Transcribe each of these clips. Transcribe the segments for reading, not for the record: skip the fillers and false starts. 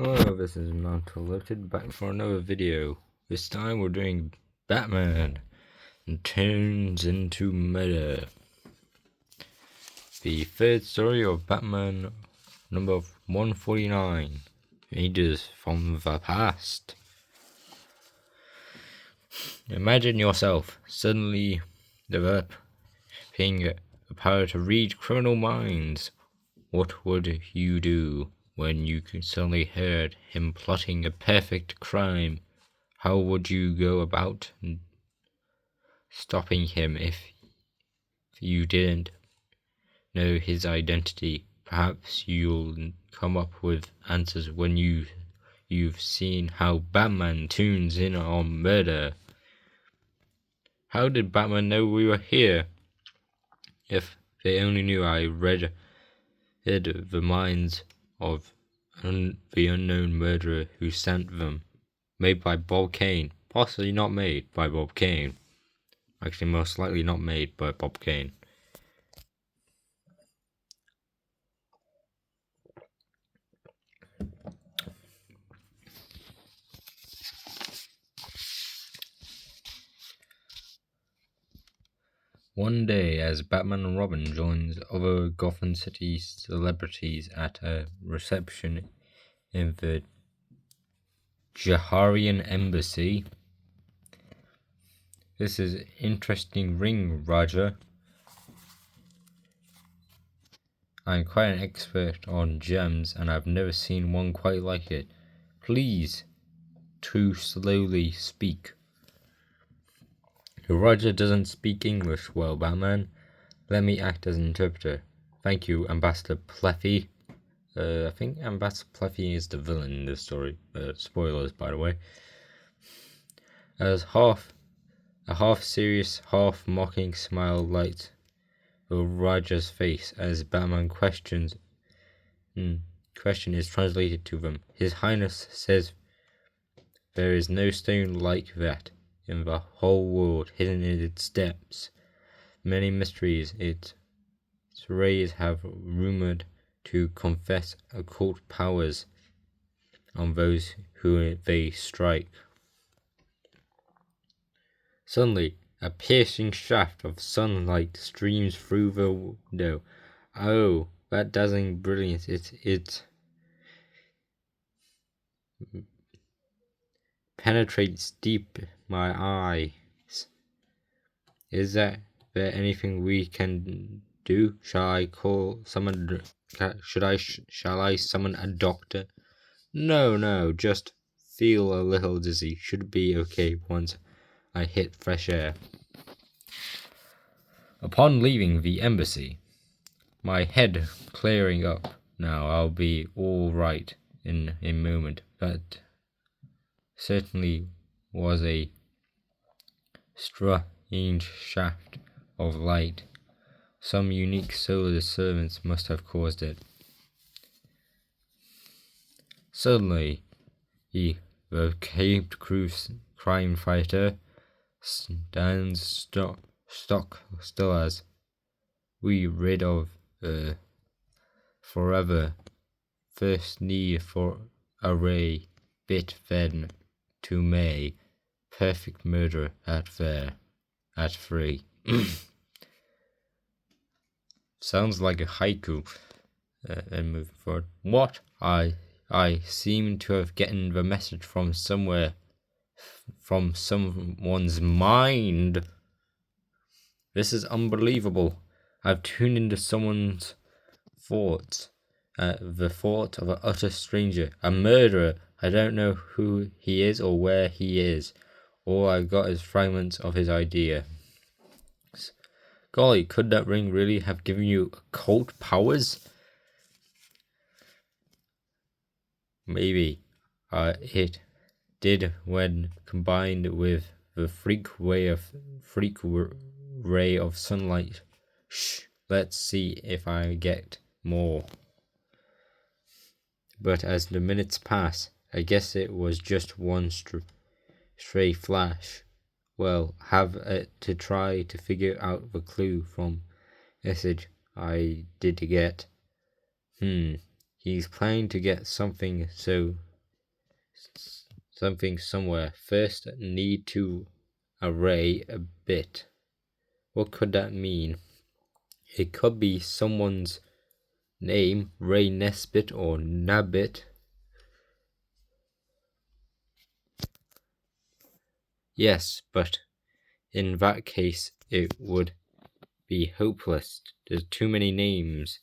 Hello, this is Mount Alerted back for another video. This time we're doing Batman and Turns into Murder. The third story of Batman number 149, Ages from the Past. Imagine yourself suddenly developing the power to read criminal minds. What would you do when you suddenly heard him plotting a perfect crime? How would you go about stopping him if you didn't know his identity? Perhaps you'll come up with answers when you've seen how Batman tunes in on murder. How did Batman know we were here? If they only knew I read the minds of the unknown murderer who sent them. Made by Bob Kane. Possibly not made by Bob Kane. Actually, most likely not made by Bob Kane. One day, as Batman and Robin joins other Gotham City celebrities at a reception in the Jaharian embassy. This is interesting ring, Rajah. I'm quite an expert on gems, and I've never seen one quite like it. Please, too slowly speak. Rajah doesn't speak English well, Batman. Let me act as an interpreter. Thank you, Ambassador Plethi. I think Ambassador Plethi is the villain in this story. Spoilers, by the way. As a half serious, half mocking smile lights Rajah's face as Batman question is translated to them. His Highness says there is no stone like that in the whole world, hidden in its depths. Many mysteries its rays have rumored to confess occult powers on those who they strike. Suddenly, a piercing shaft of sunlight streams through the window. Oh, that dazzling brilliance! It penetrates deep my eyes. Is there anything we can do? Shall I summon a doctor? No, just feel a little dizzy. Should be okay once I hit fresh air. Upon leaving the embassy, my head clearing up. Now I'll be all right in a moment. That certainly was a strange shaft of light. Some unique solar disturbance must have caused it. Suddenly, the caped crime fighter stands stock still as we rid of forever. First need for array, bit then to May. Perfect murder at 3. Sounds like a haiku. And moving forward. What? I seem to have gotten the message from somewhere, from someone's mind. This is unbelievable. I've tuned into someone's thoughts. The thought of an utter stranger, a murderer. I don't know who he is or where he is. All I've got is fragments of his idea. Golly, could that ring really have given you occult powers? Maybe it did when combined with the freak ray of sunlight. Shh, let's see if I get more. But as the minutes pass, I guess it was just one stray flash. Well, have to try to figure out the clue from message I did get. He's planning to get something so something somewhere. First, need to array a bit. What could that mean? It could be someone's name, Ray Nesbitt or Nabbit. Yes, but in that case it would be hopeless. There's too many names.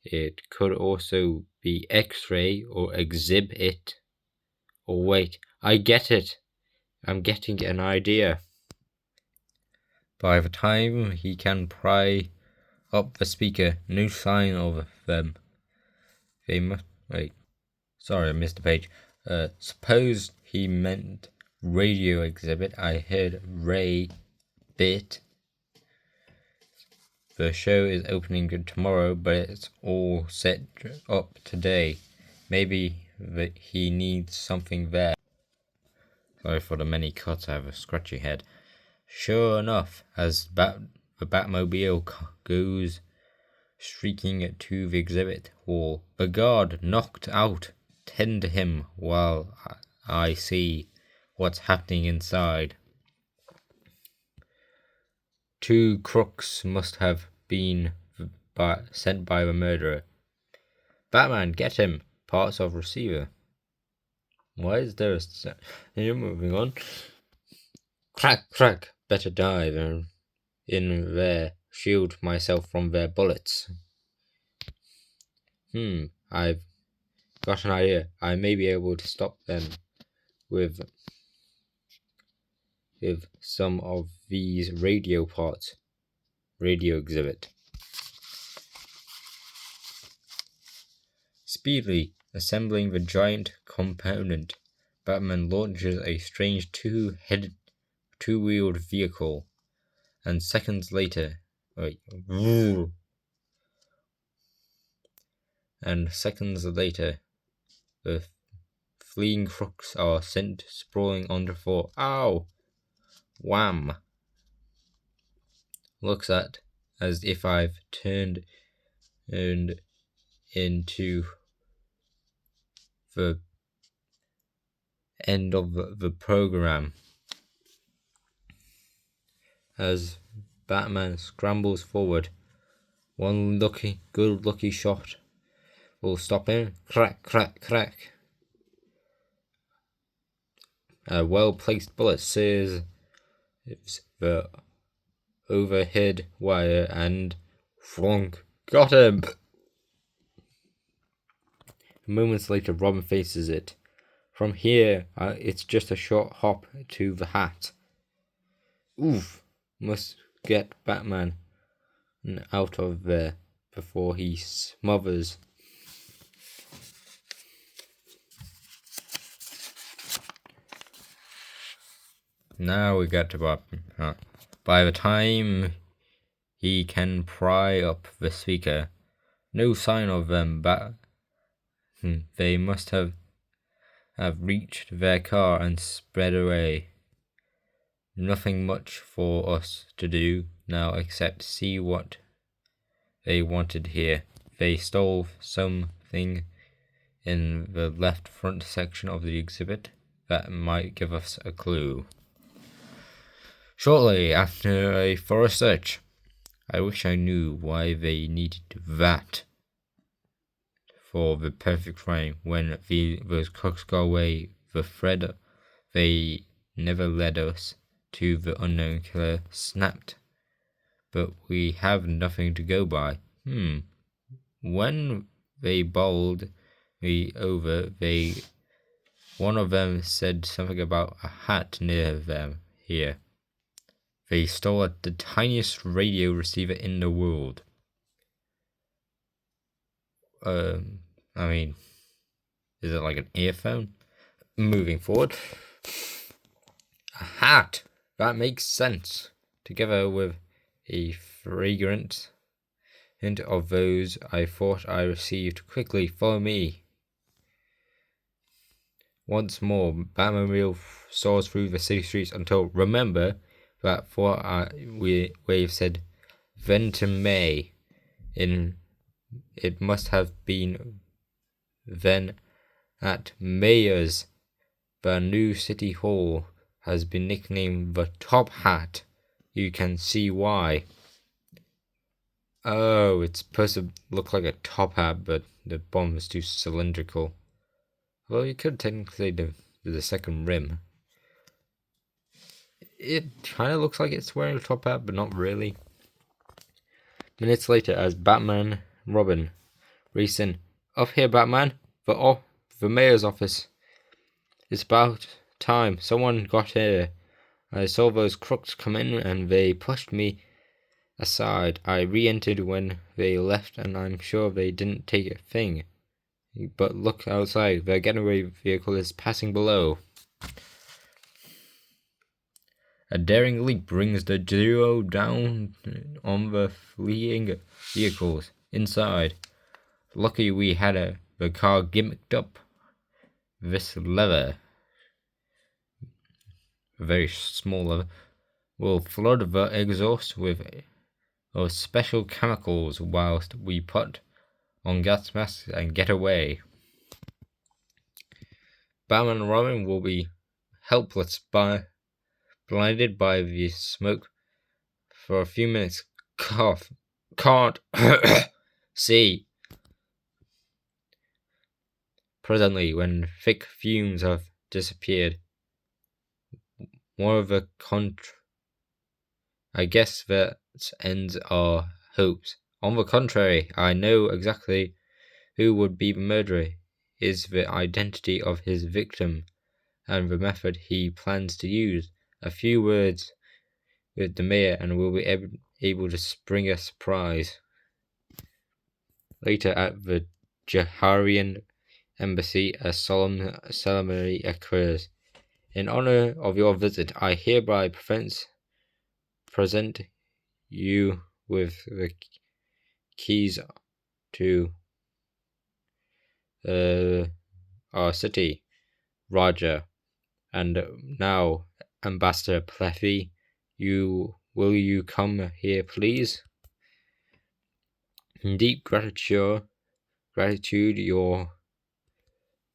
It could also be X-ray or Exhibit. Or wait, I get it. I'm getting an idea. By the time he can pry up the speaker, no sign of them. They must wait. Sorry, I missed the page. Suppose he meant radio exhibit. I heard Ray bit. The show is opening tomorrow, but it's all set up today. Maybe he needs something there. Sorry for the many cuts, I have a scratchy head. Sure enough, as the Batmobile goes shrieking to the exhibit hall, the guard knocked out. Tend to him while I see what's happening inside. 2 crooks must have been sent by the murderer. Batman, get him! Parts of receiver. Why is there a... You're moving on. Crack, crack. Better dive in there. Shield myself from their bullets. I've got an idea. I may be able to stop them with some of these radio parts. Radio exhibit. Speedily assembling the giant component, Batman launches a strange two-wheeled vehicle, and seconds later, the fleeing crooks are sent sprawling on the floor. Ow! Wham! Looks as if I've turned into the end of the program. As Batman scrambles forward, one good lucky shot will stop him. Crack, crack, crack. A well-placed bullet sears the overhead wire and flunk. Got him! Moments later, Robin faces it. From here, it's just a short hop to the hat. Oof! Must get Batman out of there before he smothers. Now we get to Batman. By the time he can pry up the speaker, no sign of them. They must have reached their car and sped away. Nothing much for us to do now except see what they wanted here. They stole something in the left front section of the exhibit that might give us a clue. Shortly after a thorough search, I wish I knew why they needed that for the perfect crime. When those crooks got away, the thread they never led us to the unknown killer snapped. But we have nothing to go by. When they bowled me over, one of them said something about a hat near them here. They stole the tiniest radio receiver in the world. I mean, is it like an earphone? Moving forward. A hat! That makes sense. Together with a fragrant hint of those I thought I received. Quickly, follow me. Once more, Batmobile soars through the city streets until, remember, that for we've said Venton May. It must have been then at Mayer's The new city hall has been nicknamed the Top Hat. You can see why. Oh, it's supposed to look like a top hat, but the bottom is too cylindrical. Well, you could technically do the second rim. It kind of looks like it's wearing a top hat, but not really. Minutes later, as Batman, Robin racing up here, Batman. The mayor's office. It's about time. Someone got here. I saw those crooks come in, and they pushed me aside. I re-entered when they left, and I'm sure they didn't take a thing. But look outside. Their getaway vehicle is passing below. A daring leap brings the duo down on the fleeing vehicles. Inside, lucky we had the car gimmicked up. This lever, a very small lever, will flood the exhaust with special chemicals whilst we put on gas masks and get away. Batman and Robin will be helpless, blinded by the smoke for a few minutes. Can't see. Presently, when thick fumes have disappeared, one of the I guess that ends our hopes. On the contrary, I know exactly who would be the murderer, is the identity of his victim, and the method he plans to use. A few words with the mayor and we'll be able to spring a surprise. Later at the Jaharian embassy, a solemn ceremony occurs. In honor of your visit, I hereby present you with the keys to our city, Rajah. And now, Ambassador Plethi, will you come here, please? In deep gratitude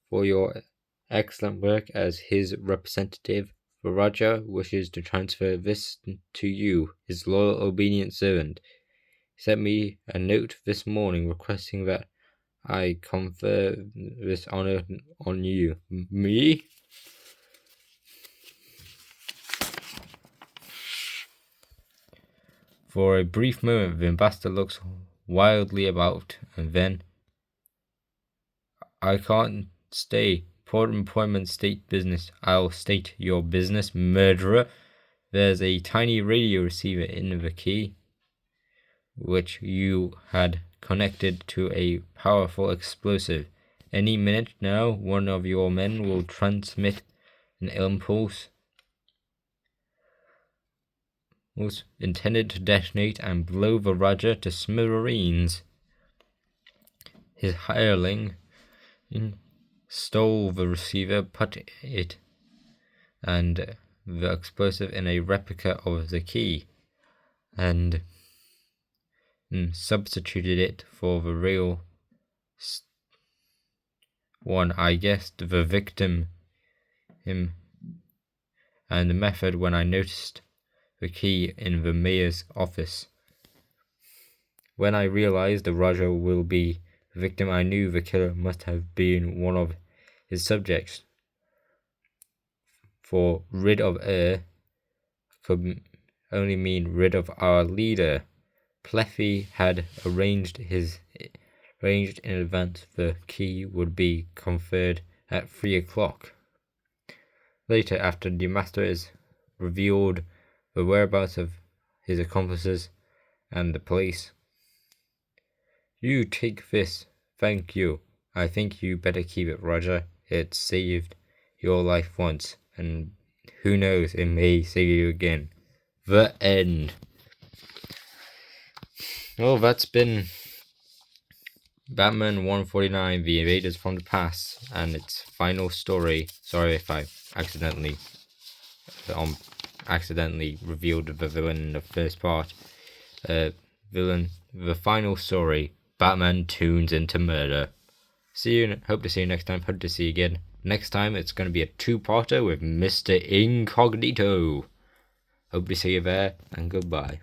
for your excellent work as his representative, the Rajah wishes to transfer this to you, his loyal, obedient servant. He sent me a note this morning requesting that I confer this honor on you. Me? For a brief moment, the ambassador looks wildly about, and then, I can't stay. Important appointment, state business. I'll state your business, murderer. There's a tiny radio receiver in the key, which you had connected to a powerful explosive. Any minute now, one of your men will transmit an impulse was intended to detonate and blow the Rajah to smithereens. His hireling stole the receiver, put it and the explosive in a replica of the key, and substituted it for the real one. I guessed the victim, him, and the method when I noticed the key in the mayor's office. When I realized the Rajah will be the victim, I knew the killer must have been one of his subjects. For rid of could only mean rid of our leader. Plethi had arranged in advance the key would be conferred at 3 o'clock. Later, after the master is revealed the whereabouts of his accomplices and the police. You take this. Thank you. I think you better keep it, Rajah. It saved your life once, and who knows, it may save you again. The end. Well, that's been Batman 149, The Invaders from the Past, and its final story. Sorry if I accidentally revealed the villain in the first part. The final story, Batman tunes into murder. See you. Hope to see you next time. Hope to see you again. Next time it's going to be a two-parter with Mr. Incognito. Hope to see you there, and goodbye.